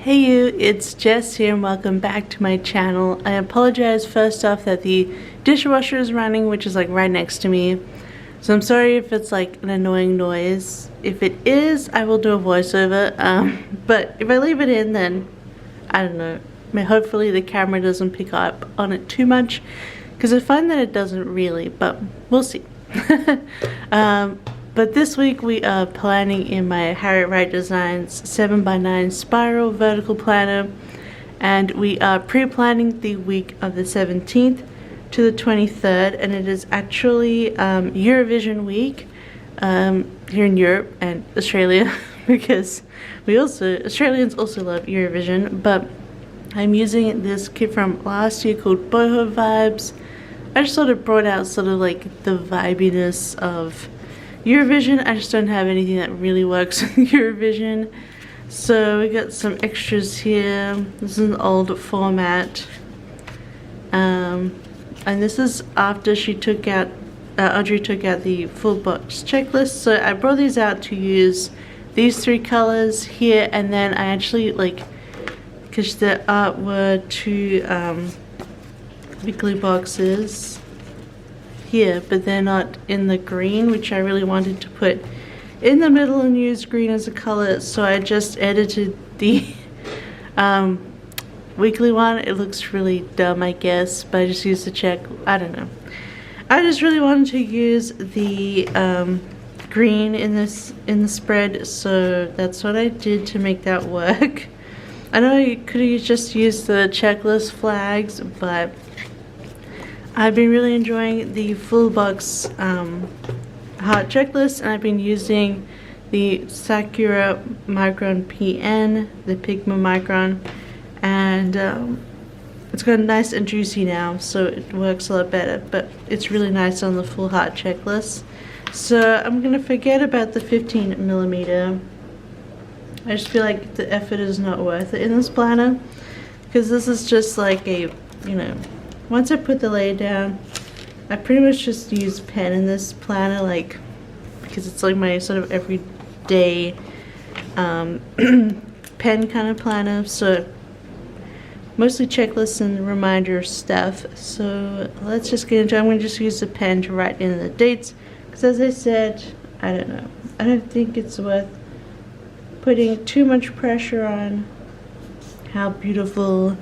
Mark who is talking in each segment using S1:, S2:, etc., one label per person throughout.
S1: Hey you, it's Jess here and welcome back to my channel. I apologize first off that the dishwasher is running, which is like right next to me. So I'm sorry if it's like an annoying noise. If it is, I will do a voiceover. But if I leave it in, then I don't know. Hopefully the camera doesn't pick up on it too much, because I find that it doesn't really, but we'll see. But this week we are planning in my Harriet Wright Designs 7x9 spiral vertical planner, and we are pre-planning the week of the 17th to the 23rd, and it is actually Eurovision week here in Europe and Australia because Australians also love Eurovision. But I'm using this kit from last year called Boho Vibes. I just sort of brought out sort of like the vibiness of Eurovision. I just don't have anything that really works with Eurovision. So we got some extras here. This is an old format. And this is after she took out, Audrey took out the full box checklist. So I brought these out to use these three colors here, and then I actually because the art were two weekly boxes here, but they're not in the green, which I really wanted to put in the middle and use green as a color. So I just edited the weekly one. It looks really dumb, I guess, but I just used the check. I don't know. I just really wanted to use the green in the spread, so that's what I did to make that work. I know you could have just used the checklist flags, but I've been really enjoying the full box heart checklist, and I've been using the Sakura Micron PN, the Pigma Micron, and it's got nice and juicy now, so it works a lot better, but it's really nice on the full heart checklist. So I'm gonna forget about the 15mm. I just feel like the effort is not worth it in this planner, because this is just like a, once I put the layer down, I pretty much just use pen in this planner, because it's like my sort of everyday pen kind of planner. So mostly checklists and reminder stuff. So let's just get into it. I'm going to just use the pen to write in the dates, because as I said, I don't know. I don't think it's worth putting too much pressure on how beautiful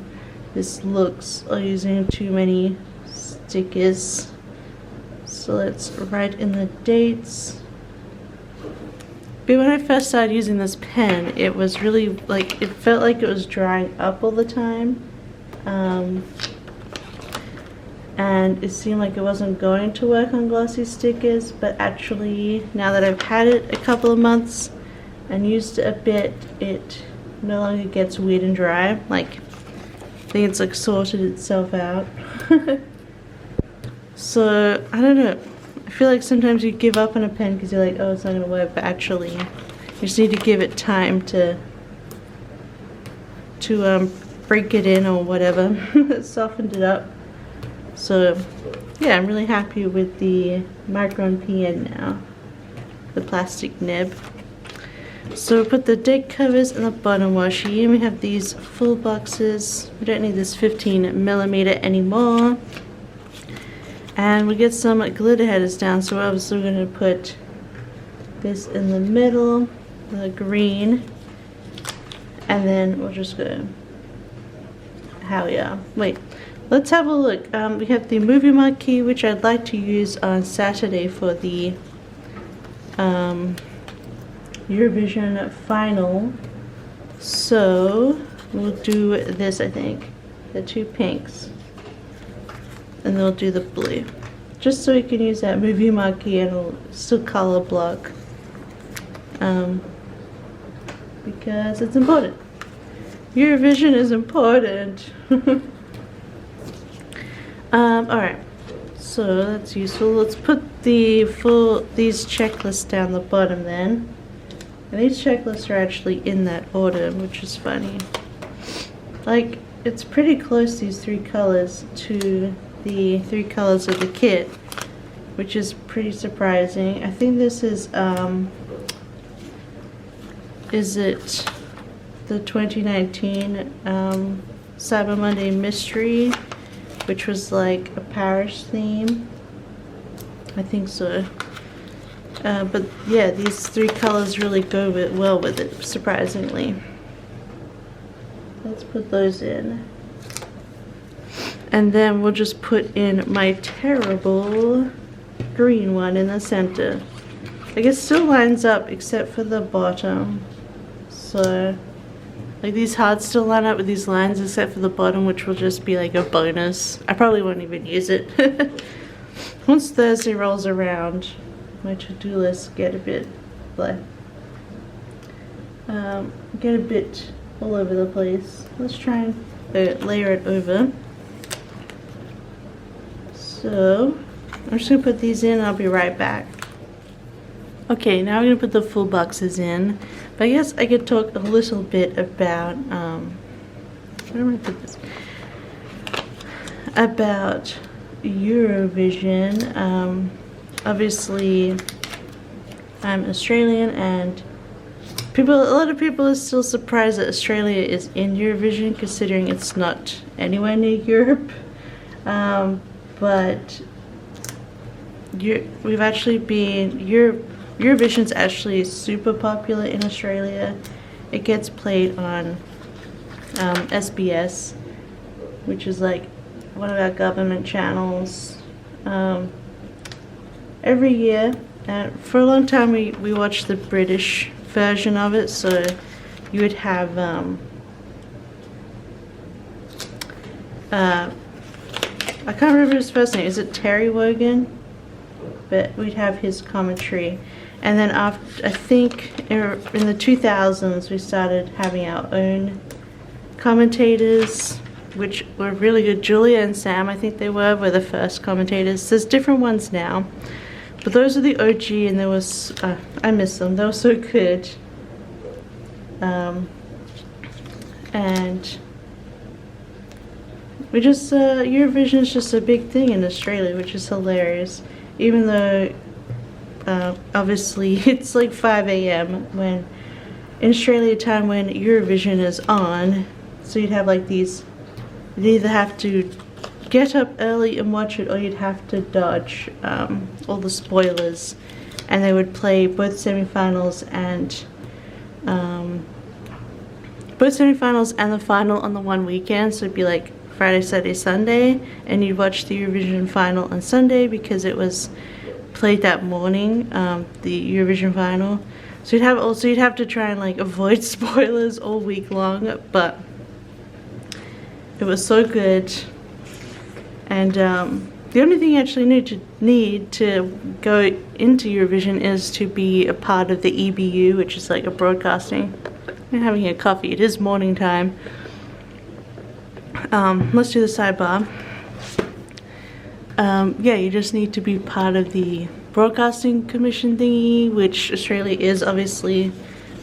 S1: this looks or using too many stickers. So let's write in the dates. But when I first started using this pen, it was really it felt like it was drying up all the time, and it seemed like it wasn't going to work on glossy stickers. But actually, now that I've had it a couple of months and used it a bit, it no longer gets weird and dry. I think it's sorted itself out. So I don't know, I feel like sometimes you give up on a pen because you're like, oh, it's not gonna work, but actually you just need to give it time to break it in or whatever. Softened it up. So yeah, I'm really happy with the Micron PN now, the plastic nib. So we put the date covers in the bottom washi, and we have these full boxes. We don't need this 15mm anymore. And we get some glitter headers down, so we're obviously going to put this in the middle, the green, and then we'll just go, wait, let's have a look. We have the movie marquee, which I'd like to use on Saturday for the Eurovision final. So we'll do this, I think, the two pinks, and then we'll do the blue, just so we can use that movie marquee and it'll still color block, because it's important. Eurovision is important. Alright, so that's useful. Let's put these checklists down the bottom then. And these checklists are actually in that order, which is funny. It's pretty close, these three colors, to the three colors of the kit, which is pretty surprising. I think this is it the 2019 Cyber Monday mystery, which was like a Paris theme. I think so. But yeah, these three colors really go well with it, surprisingly. Let's put those in. And then we'll just put in my terrible green one in the center. I guess still lines up except for the bottom. So, like these hearts still line up with these lines except for the bottom, which will just be like a bonus. I probably won't even use it. Once Thursday rolls around, my to-do list get a bit all over the place. Let's try and layer it over. So I'm just gonna put these in and I'll be right back. Okay, now I'm gonna put the full boxes in, but I guess I could talk a little bit about where am I put this? About Eurovision. Obviously I'm Australian, and a lot of people are still surprised that Australia is in Eurovision, considering it's not anywhere near Europe. But we've actually been Eurovision's actually super popular in Australia. It gets played on SBS, which is like one of our government channels, every year. And for a long time we watched the British version of it, so you would have I can't remember his first name. Is it Terry Wogan? But we'd have his commentary. And then after, I think in the 2000s, we started having our own commentators, which were really good. Julia and Sam, I think they were the first commentators. There's different ones now, but those are the OG, and there was, I miss them. They were so good. And we just, Eurovision is just a big thing in Australia, which is hilarious. Even though, obviously, it's like 5 a.m. when, in Australia time, when Eurovision is on. So you'd have like these, you'd either have to get up early and watch it, or you'd have to dodge all the spoilers. And they would play both semifinals and the final on the one weekend. So it'd be like Friday, Saturday, Sunday, and you'd watch the Eurovision final on Sunday because it was played that morning, the Eurovision final. So you'd have to try and like avoid spoilers all week long, but it was so good. And the only thing you actually need to go into Eurovision is to be a part of the EBU, which is like a broadcasting. I'm having a coffee. It is morning time. Let's do the sidebar. Yeah, you just need to be part of the broadcasting commission thingy, which Australia is, obviously.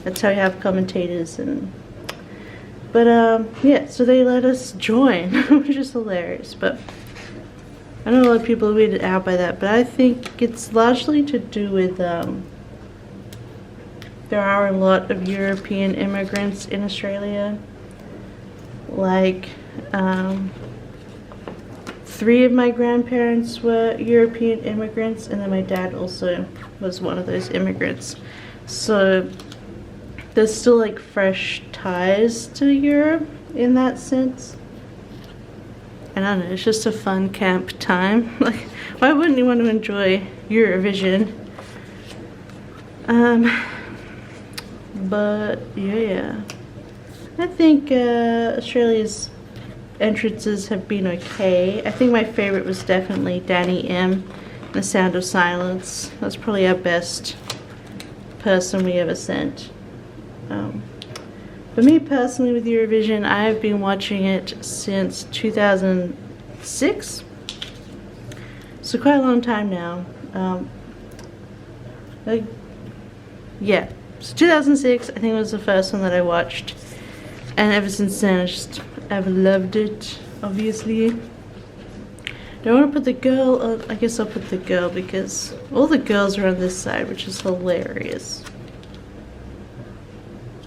S1: That's how you have commentators. But yeah, so they let us join, which is hilarious. But I know a lot of people are weirded out by that, but I think it's largely to do with there are a lot of European immigrants in Australia. Like 3 of my grandparents were European immigrants, and then my dad also was one of those immigrants. So there's still like fresh ties to Europe in that sense. And I don't know, it's just a fun camp time. Like, why wouldn't you want to enjoy Eurovision? But yeah, I think Australia's entrances have been okay. I think my favorite was definitely Danny M, The Sound of Silence. That's probably our best person we ever sent. For me personally with Eurovision, I have been watching it since 2006. So quite a long time now. Yeah, so 2006 I think it was the first one that I watched. And ever since then I've loved it, obviously. Do I want to put the girl on? I guess I'll put the girl because all the girls are on this side, which is hilarious.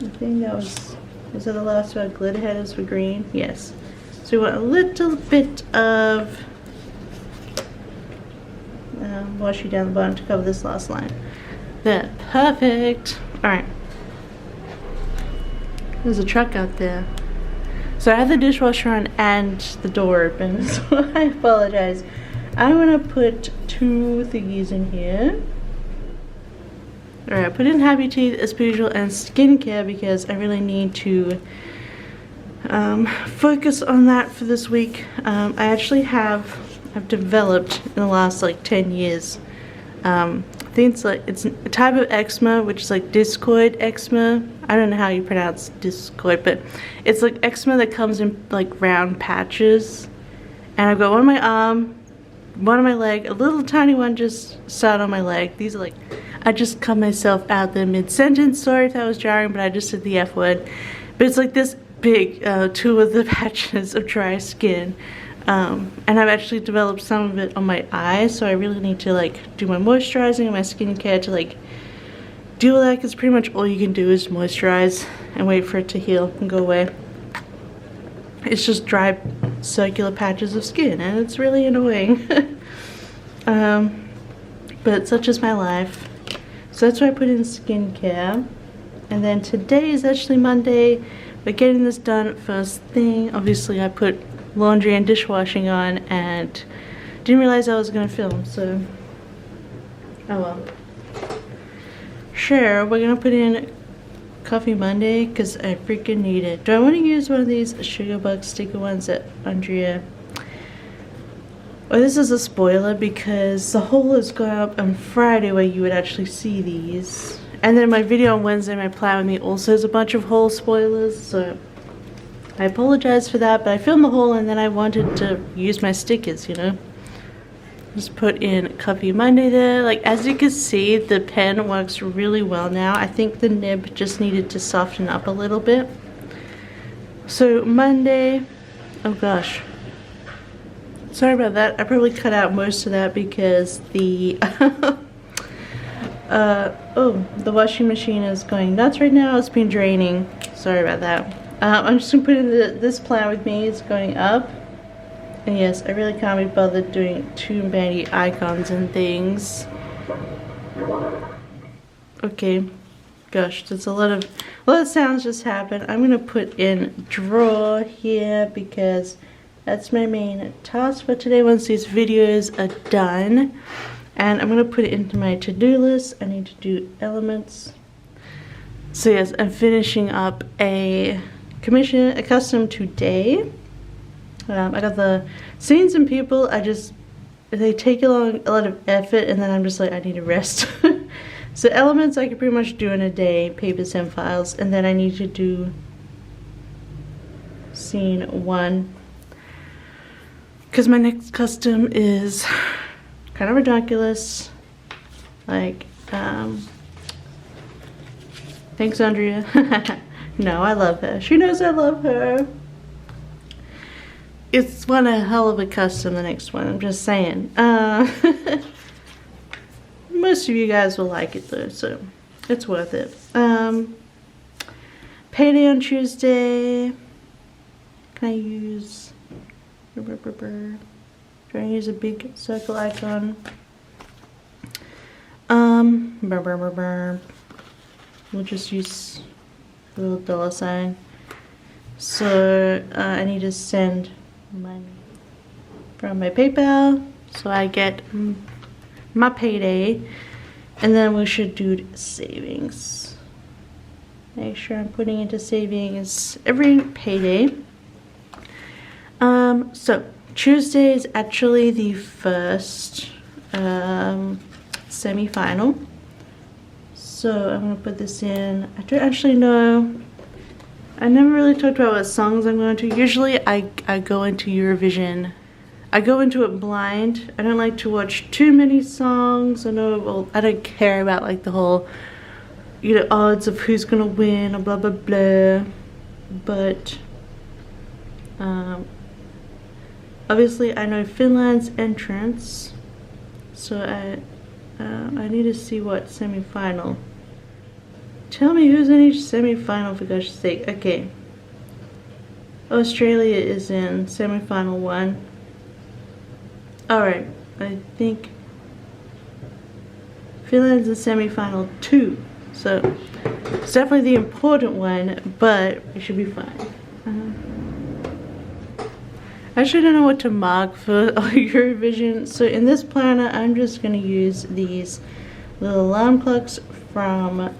S1: I think that was Is that the last one? Glitter headers for green? Yes. So we want a little bit of washi down the bottom to cover this last line. There, perfect. Alright. There's a truck out there. So I have the dishwasher on and the door open, so I apologize. I'm gonna put 2 thingies in here. Alright, put in Happy Teeth as per usual and skincare because I really need to focus on that for this week. I actually I've developed in the last like 10 years. I think it's a type of eczema, which is like discoid eczema. I don't know how you pronounce discoid, but it's like eczema that comes in like round patches. And I've got one on my arm, one on my leg, a little tiny one just sat on my leg. These are like, I just cut myself out there mid-sentence. Sorry if that was jarring, but I just said the F word. But it's like this big, 2 of the patches of dry skin. And I've actually developed some of it on my eyes, so I really need to like do my moisturizing and my skincare to like deal with that, because pretty much all you can do is moisturize and wait for it to heal and go away. It's just dry circular patches of skin and it's really annoying. But such is my life. So that's why I put in skincare. And then today is actually Monday. We're getting this done first thing. Obviously I put laundry and dishwashing on and didn't realize I was gonna film, so oh well. Sure, we're gonna put in Coffee Monday because I freaking need it. Do I want to use one of these sugar bug sticker ones that Andrea... Oh, this is a spoiler because the haul is going up on Friday where you would actually see these. And then my video on Wednesday, my plan with me, also has a bunch of haul spoilers, so I apologize for that, but I filmed the haul and then I wanted to use my stickers, you know. Just put in Coffee Monday there. Like, as you can see, the pen works really well now. I think the nib just needed to soften up a little bit. So Monday, oh gosh. Sorry about that. I probably cut out most of that because the the washing machine is going nuts right now. It's been draining. Sorry about that. I'm just gonna put in this plan with me. It's going up. And yes, I really can't be bothered doing too many icons and things. Okay, gosh, there's a lot of sounds just happened. I'm gonna put in drawer here because that's my main task for today once these videos are done. And I'm gonna put it into my to-do list. I need to do elements. So yes, I'm finishing up a custom today. I got the scenes and people. They take a lot of effort, and then I'm just like, I need to rest. So elements I could pretty much do in a day, papers and files, and then I need to do scene 1 because my next custom is kind of ridiculous. Like, thanks Andrea. No, I love her. She knows I love her. It's one a hell of a custom, the next one, I'm just saying. Most of you guys will like it though, so it's worth it. Payday on Tuesday. Can I use... Trying to use a big circle icon. We'll just use a little dollar sign. So I need to send money from my PayPal so I get my payday, and then we should do savings. Make sure I'm putting into savings every payday. So Tuesday is actually the first semi-final, so I'm gonna put this in. I don't actually know. I never really talked about what songs I'm going to. Usually I go into Eurovision. I go into it blind. I don't like to watch too many songs. I know, well, I don't care about like the whole, you know, odds of who's gonna win or blah blah blah. But obviously I know Finland's entrance, so I need to see what semi-final. Tell me who's in each semi-final, for gosh sake. Okay, Australia is in semi-final 1. Alright, I think Finland's in semi-final 2. So it's definitely the important one, but it should be fine. I actually don't know what to mark for Eurovision. So in this planner, I'm just going to use these little alarm clocks from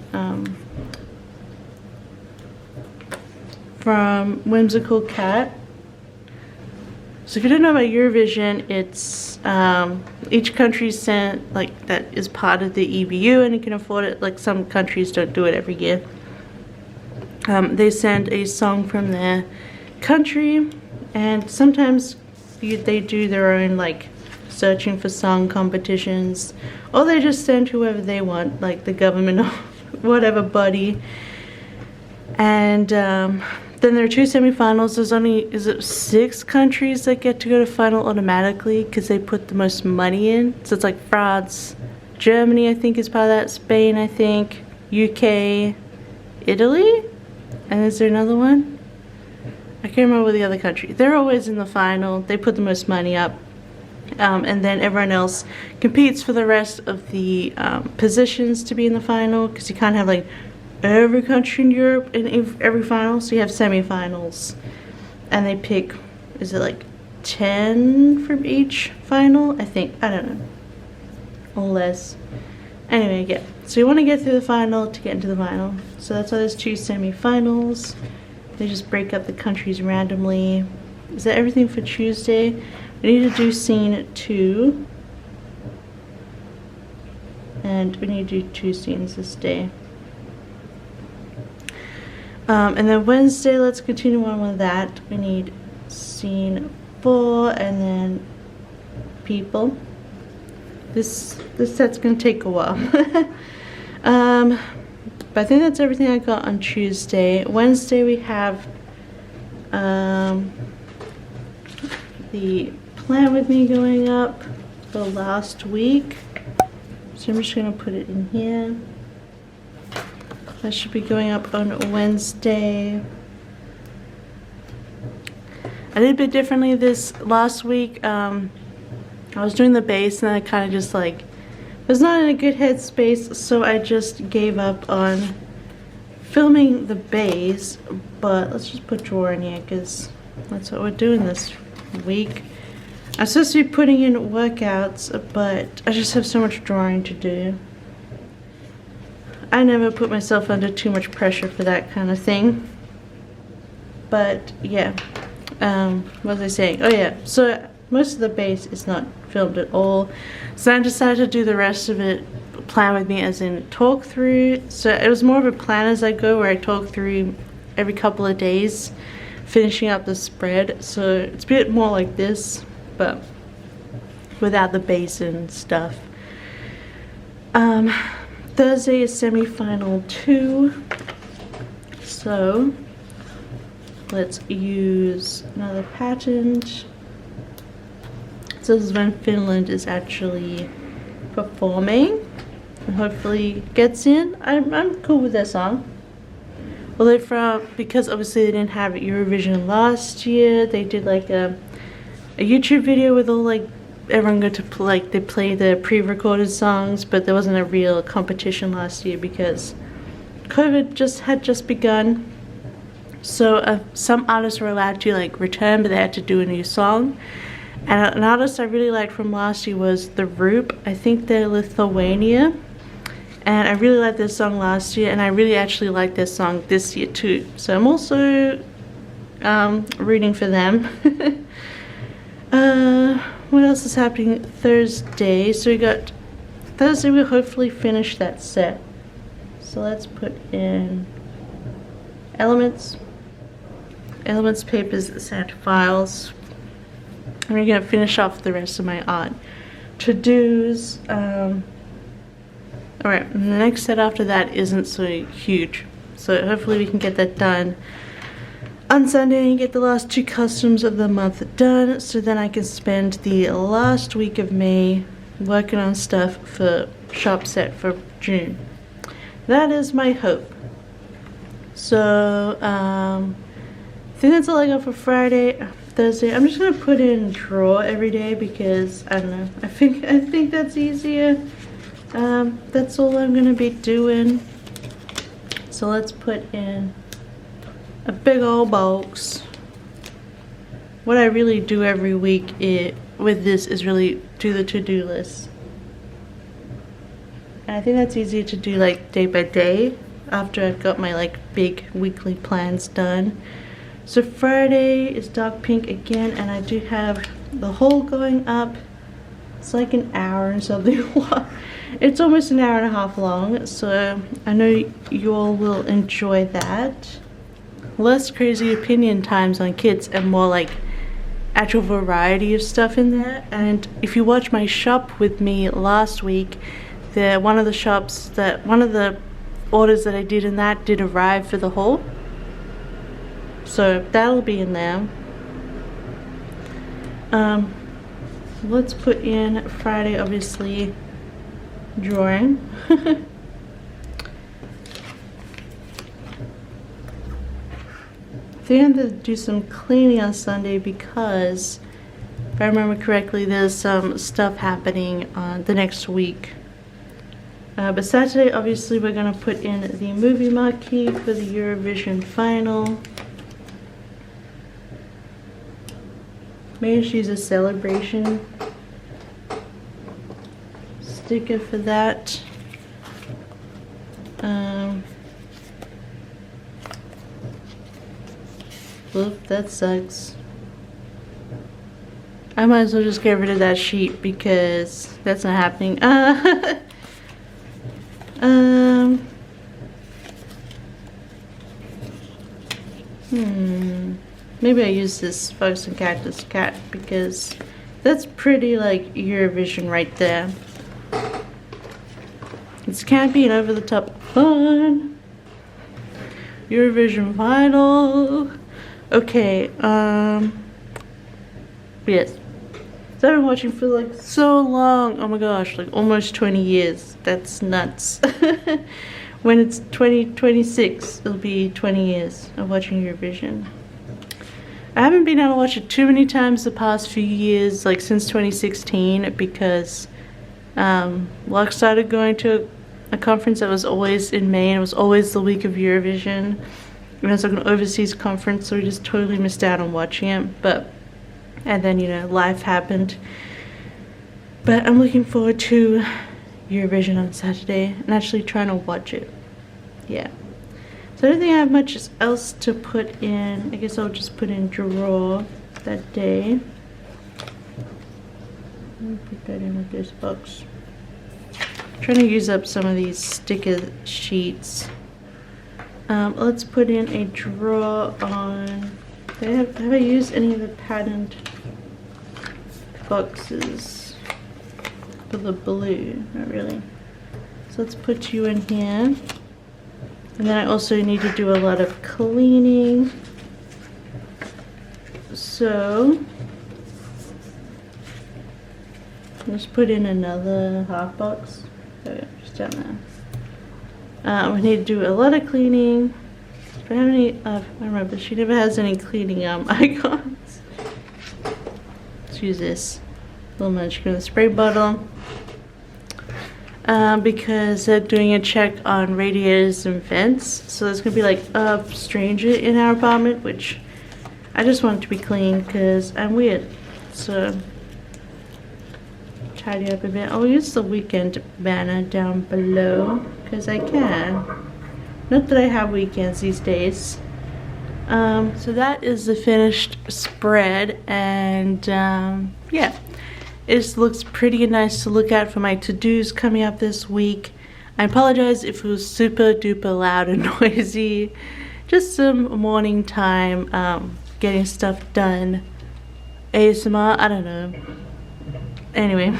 S1: Whimsical Cat. So if you don't know about Eurovision, it's each country sent, like, that is part of the EBU and you can afford it. Like, some countries don't do it every year. They send a song from their country, and sometimes they do their own, like, searching for song competitions, or they just send whoever they want, like the government or whatever body. And then there are 2 semifinals. There's only, is it 6 countries that get to go to final automatically because they put the most money in? So it's like France, Germany I think is part of that, Spain I think, UK, Italy, and is there another one? I can't remember the other country. They're always in the final. They put the most money up. And then everyone else competes for the rest of the positions to be in the final, because you can't have like every country in Europe in every final, so you have semi-finals, and they pick, is it like 10 from each final? I think, I don't know, or less. Anyway, yeah, so you want to get through the final to get into the final. So that's why there's 2 semi-finals. They just break up the countries randomly. Is that everything for Tuesday? We need to do scene 2, and we need to do 2 scenes this day. And then Wednesday, let's continue on with that. We need scene 4 and then people. This set's gonna take a while. But I think that's everything I got on Tuesday. Wednesday we have the plan with me going up for last week. So I'm just gonna put it in here. That should be going up on Wednesday. I did a bit differently this last week. I was doing the base and I kind of just like was not in a good headspace, so I just gave up on filming the base. But let's just put drawer in here because that's what we're doing this week. I'm supposed to be putting in workouts, but I just have so much drawing to do. I never put myself under too much pressure for that kind of thing. But yeah, what was I saying? Oh yeah, so most of the base is not filmed at all. So I decided to do the rest of it, plan with me as in talk through. So it was more of a plan as I go, where I talk through every couple of days, finishing up the spread. So it's a bit more like this, but without the base and stuff. Thursday is semi-final 2, so let's use another patent. So this is when Finland is actually performing and hopefully gets in. I'm cool with that song. Although because obviously they didn't have Eurovision last year, they did like a YouTube video with all like everyone got to play, like they play the pre-recorded songs, but there wasn't a real competition last year because COVID had just begun. So some artists were allowed to like return, but they had to do a new song. And an artist I really liked from last year was The Roop. I think they're Lithuania, and I really liked their song last year, and I really actually like their song this year too. So I'm also rooting for them. What else is happening Thursday? So we got Thursday, we'll hopefully finish that set. So let's put in elements, papers, set, files. And we're gonna finish off the rest of my art to-dos. Alright, the next set after that isn't so huge. So hopefully we can get that done on Sunday and get the last 2 customs of the month done, so then I can spend the last week of May working on stuff for shop set for June. That is my hope. So I think that's all I got for Friday. Thursday, I'm just gonna put in draw every day because I don't know. I think that's easier. That's all I'm gonna be doing. So let's put in a big old box. What I really do every week with this is really do the to-do list. And I think that's easier to do like day by day after I've got my like big weekly plans done. So Friday is dark pink again, and I do have the haul going up. It's like an hour and something. It's almost an hour and a half long, so I know you all will enjoy that. Less crazy opinion times on kids and more like actual variety of stuff in there. And if you watch my shop with me last week, one of the orders that I did in that did arrive for the haul. So that'll be in there. Let's put in Friday, obviously, drawing. I think I'm going to do some cleaning on Sunday because, if I remember correctly, there's some stuff happening the next week. But Saturday, obviously, we're going to put in the movie marquee for the Eurovision final. Maybe just use a celebration sticker for that. Oop, that sucks. I might as well just get rid of that sheet because that's not happening. Maybe I use this Fox and Cactus cat because that's pretty like Eurovision right there. It's campy and over the top fun. Eurovision final. Okay, yes. So I've been watching for like so long. Oh my gosh, like almost 20 years. That's nuts. When it's 2026, it'll be 20 years of watching Eurovision. I haven't been able to watch it too many times the past few years, like since 2016, because Locke started going to a conference that was always in May, and it was always the week of Eurovision. And it was like an overseas conference, so we just totally missed out on watching it. And then, you know, life happened. But I'm looking forward to Eurovision on Saturday and actually trying to watch it. Yeah. So I don't think I have much else to put in. I guess I'll just put in draw that day. Let me put that in with this box. I'm trying to use up some of these sticker sheets. Let's put in a draw on. Have I used any of the patterned boxes for the blue? Not really. So let's put you in here. And then I also need to do a lot of cleaning. So let's put in another half box. Okay, just down there. We need to do a lot of cleaning. Do I have any? I remember she never has any cleaning icons. Let's use this little munchkin spray bottle. Because they're doing a check on radiators and vents, so there's gonna be like a stranger in our apartment, which I just want it to be clean because I'm weird. So tidy up a bit. I'll use the weekend banner down below because I can. Not that I have weekends these days. So that is the finished spread, and yeah. It looks pretty nice to look at for my to-dos coming up this week. I apologize if it was super duper loud and noisy. Just some morning time, getting stuff done. ASMR, I don't know. Anyway,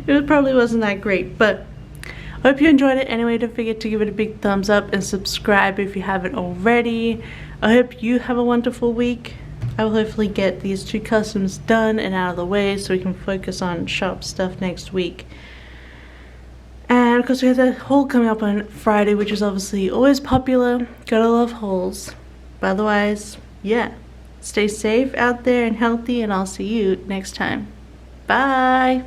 S1: it probably wasn't that great, but I hope you enjoyed it. Anyway, don't forget to give it a big thumbs up and subscribe if you haven't already. I hope you have a wonderful week. I will hopefully get these 2 customs done and out of the way so we can focus on shop stuff next week. And of course we have that haul coming up on Friday, which is obviously always popular. Gotta love hauls. But otherwise, yeah, stay safe out there and healthy, and I'll see you next time. Bye.